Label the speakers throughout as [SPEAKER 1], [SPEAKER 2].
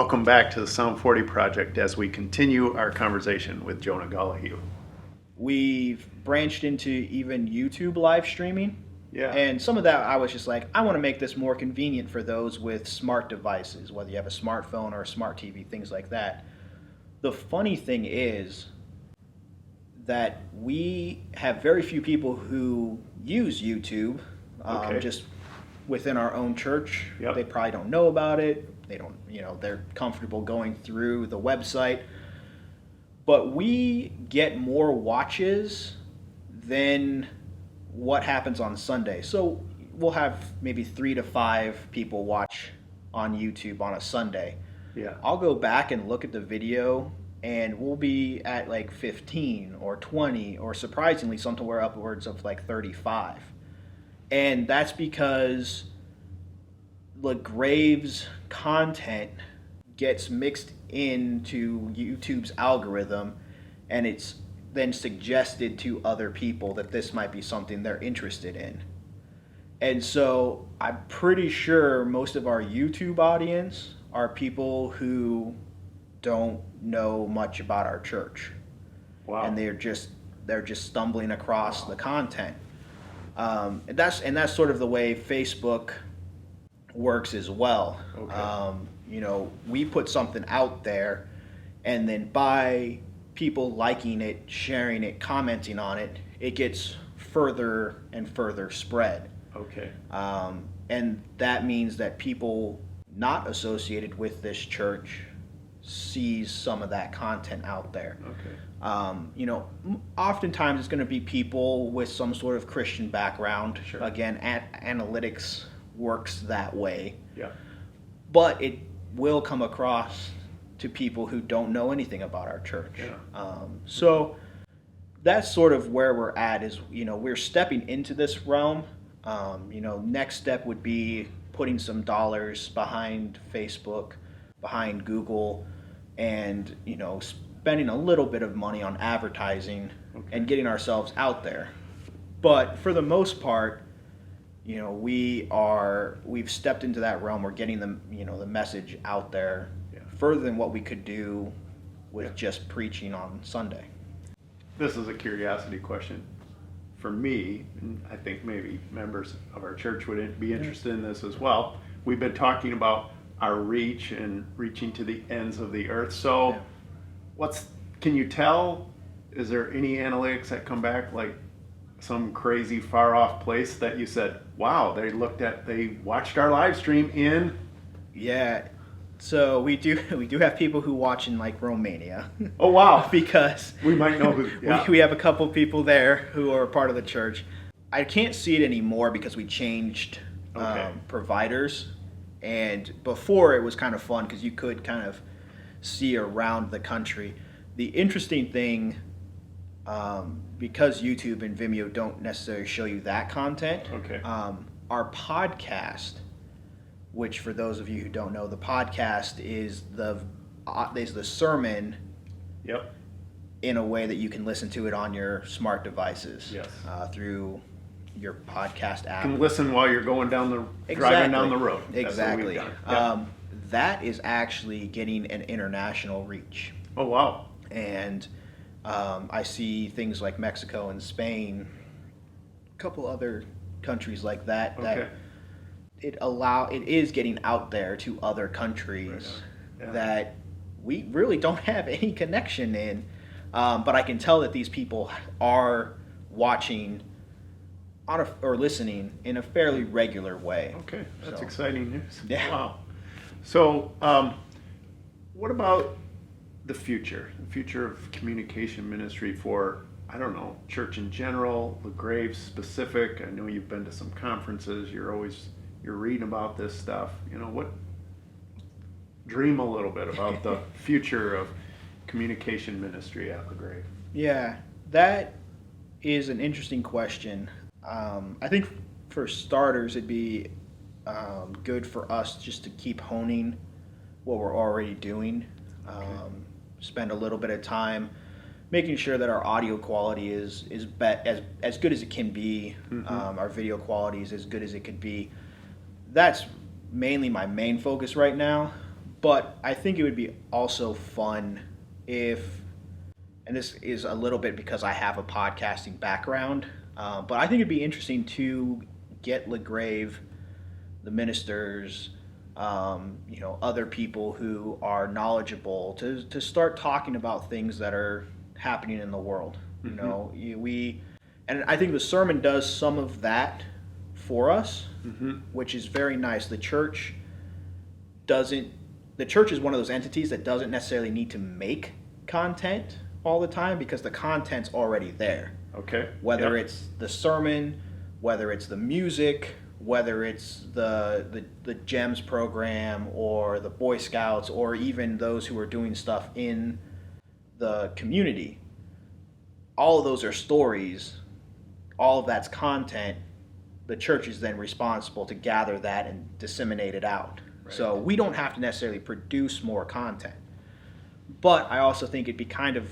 [SPEAKER 1] Welcome back to the Psalm 40 Project as we continue our conversation with Jonah Gallahue.
[SPEAKER 2] We've branched into even YouTube live streaming.
[SPEAKER 1] Yeah.
[SPEAKER 2] And some of that I was just like, I want to make this more convenient for those with smart devices, whether you have a smartphone or a smart TV, things like that. The funny thing is that we have very few people who use YouTube just within our own church.
[SPEAKER 1] Yep.
[SPEAKER 2] They probably don't know about it. They don't, they're comfortable going through the website. But we get more watches than what happens on Sunday. So we'll have maybe 3 to 5 people watch on YouTube on a Sunday.
[SPEAKER 1] Yeah.
[SPEAKER 2] I'll go back and look at the video and we'll be at like 15 or 20 or surprisingly somewhere upwards of like 35. And that's because LaGrave's content gets mixed into YouTube's algorithm, and it's then suggested to other people that this might be something they're interested in. And so I'm pretty sure most of our YouTube audience are people who don't know much about our church.
[SPEAKER 1] Wow.
[SPEAKER 2] And they're just stumbling across the content. And that's sort of the way Facebook works as well.
[SPEAKER 1] Okay.
[SPEAKER 2] We put something out there, and then by people liking it, sharing it, commenting on it, it gets further and further spread.
[SPEAKER 1] Okay.
[SPEAKER 2] And that means that people not associated with this church sees some of that content out there.
[SPEAKER 1] Okay.
[SPEAKER 2] Oftentimes it's going to be people with some sort of Christian background.
[SPEAKER 1] Sure.
[SPEAKER 2] Again, analytics works that way.
[SPEAKER 1] Yeah.
[SPEAKER 2] But it will come across to people who don't know anything about our church.
[SPEAKER 1] Yeah.
[SPEAKER 2] So that's sort of where we're at is, we're stepping into this realm. Next step would be putting some dollars behind Facebook, behind Google, and, spending a little bit of money on advertising and getting ourselves out there. But for the most part, we've stepped into that realm. We're getting the message out there further than what we could do with just preaching on Sunday.
[SPEAKER 1] This is a curiosity question. For me, and I think maybe members of our church would be interested in this as well. We've been talking about our reach and reaching to the ends of the earth. So can you tell, is there any analytics that come back like some crazy far off place that you said, wow, they watched our live stream in?
[SPEAKER 2] Yeah. So we do have people who watch in like Romania.
[SPEAKER 1] Oh wow!
[SPEAKER 2] Because
[SPEAKER 1] we might know who. Yeah.
[SPEAKER 2] we have a couple people there who are part of the church. I can't see it anymore because we changed providers, and before it was kind of fun because you could kind of see around the country. The interesting thing, because YouTube and Vimeo don't necessarily show you that content.
[SPEAKER 1] Okay.
[SPEAKER 2] Our podcast, which for those of you who don't know, the podcast is the sermon.
[SPEAKER 1] Yep.
[SPEAKER 2] In a way that you can listen to it on your smart devices.
[SPEAKER 1] Yes.
[SPEAKER 2] Through your podcast app.
[SPEAKER 1] You can listen while you're driving down the road.
[SPEAKER 2] Exactly.
[SPEAKER 1] That's what we've done.
[SPEAKER 2] That is actually getting an international reach.
[SPEAKER 1] Oh wow.
[SPEAKER 2] And I see things like Mexico and Spain, a couple other countries like that.
[SPEAKER 1] Okay.
[SPEAKER 2] That it is getting out there to other countries that we really don't have any connection in, but I can tell that these people are watching or listening in a fairly regular way.
[SPEAKER 1] Okay, that's exciting news.
[SPEAKER 2] Yeah.
[SPEAKER 1] Wow. So, what about the future of communication ministry for, I don't know, church in general, LaGrave specific? I know you've been to some conferences. You're reading about this stuff. Dream a little bit about the future of communication ministry at LaGrave.
[SPEAKER 2] Yeah, that is an interesting question. I think for starters, it'd be good for us just to keep honing what we're already doing. Spend a little bit of time making sure that our audio quality is as good as it can be. Our video quality is as good as it could be. That's mainly my main focus right now. But I think it would be also fun if, and this is a little bit because I have a podcasting background, but I think it'd be interesting to get LaGrave, the ministers, other people who are knowledgeable to start talking about things that are happening in the world. And I think the sermon does some of that for us, which is very nice. The church is one of those entities that doesn't necessarily need to make content all the time because the content's already there.
[SPEAKER 1] Okay.
[SPEAKER 2] Whether it's the sermon, whether it's the music, whether it's the GEMS program or the Boy Scouts or even those who are doing stuff in the community. All of those are stories. All of that's content. The church is then responsible to gather that and disseminate it out. Right. So we don't have to necessarily produce more content. But I also think it'd be kind of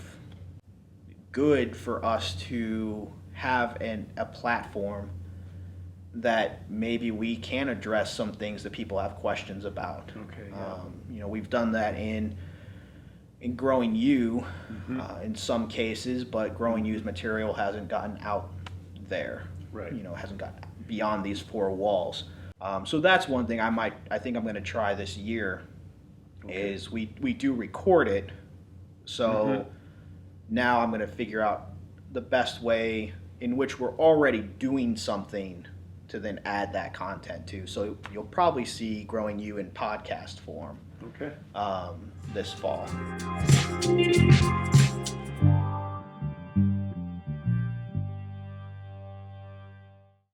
[SPEAKER 2] good for us to have a platform that maybe we can address some things that people have questions about.
[SPEAKER 1] Okay. Yeah.
[SPEAKER 2] We've done that in Growing You in some cases, but Growing You's material hasn't gotten out there.
[SPEAKER 1] Right.
[SPEAKER 2] Hasn't gotten beyond these four walls. So that's one thing I think I'm going to try this year. Okay. Is we do record it. So now I'm going to figure out the best way in which we're already doing something to then add that content to. So you'll probably see Growing You in podcast form.
[SPEAKER 1] Okay.
[SPEAKER 2] This fall.